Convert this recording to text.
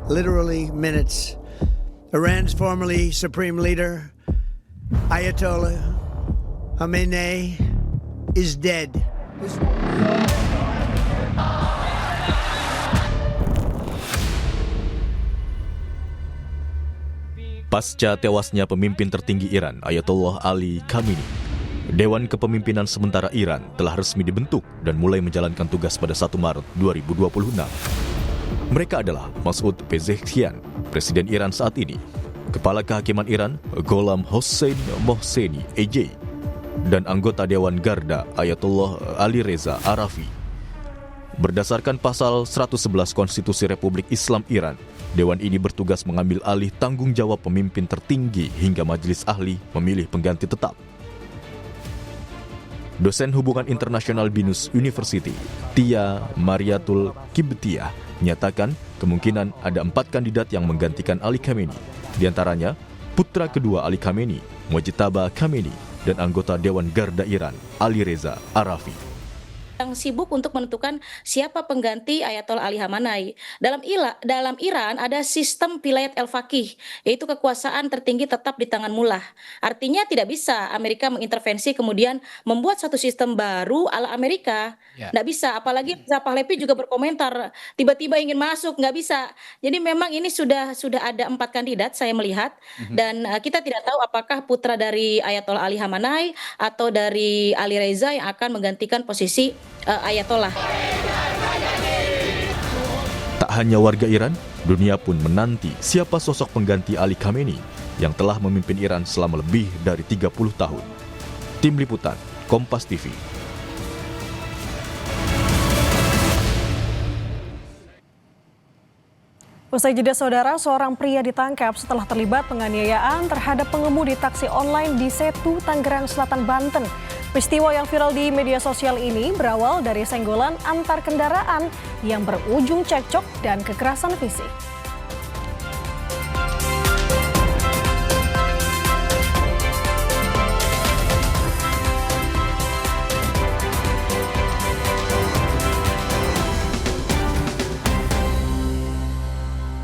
literally minutes. Iran's formerly supreme leader, Ayatollah Khamenei, is dead. Pasca tewasnya pemimpin tertinggi Iran, Ayatollah Ali Khamenei, Dewan Kepemimpinan Sementara Iran telah resmi dibentuk dan mulai menjalankan tugas pada 1 Maret 2026. Mereka adalah Masoud Pezeshkian, Presiden Iran saat ini, Kepala Kehakiman Iran, Gholam Hossein Mohseni EJ, dan anggota Dewan Garda, Ayatollah Ali Reza Arafi. Berdasarkan pasal 111 Konstitusi Republik Islam Iran, Dewan ini bertugas mengambil alih tanggung jawab pemimpin tertinggi hingga majelis ahli memilih pengganti tetap. Dosen Hubungan Internasional Binus University, Tia Mariatul Kibtiah, menyatakan kemungkinan ada 4 kandidat yang menggantikan Ali Khamenei, di antaranya putra kedua Ali Khamenei, Mojtaba Khamenei, dan anggota Dewan Garda Iran, Ali Reza Arafi. Yang sibuk untuk menentukan siapa pengganti Ayatollah Ali Khamenei. Dalam Iran ada sistem vilayat el-faqih, yaitu kekuasaan tertinggi tetap di tangan mullah. Artinya tidak bisa Amerika mengintervensi kemudian membuat satu sistem baru ala Amerika. Nggak bisa, apalagi Reza Pahlavi juga berkomentar tiba-tiba ingin masuk, nggak bisa. Jadi memang ini sudah ada 4 kandidat saya melihat, dan kita tidak tahu apakah putra dari Ayatollah Ali Khamenei atau dari Ali Reza yang akan menggantikan posisi Ayatollah. Tak hanya warga Iran, dunia pun menanti siapa sosok pengganti Ali Khamenei yang telah memimpin Iran selama lebih dari 30 tahun. Tim Liputan, Kompas TV. Usai jeda saudara, seorang pria ditangkap setelah terlibat penganiayaan terhadap pengemudi taksi online di Setu, Tangerang Selatan, Banten. Peristiwa yang viral di media sosial ini berawal dari senggolan antar kendaraan yang berujung cekcok dan kekerasan fisik.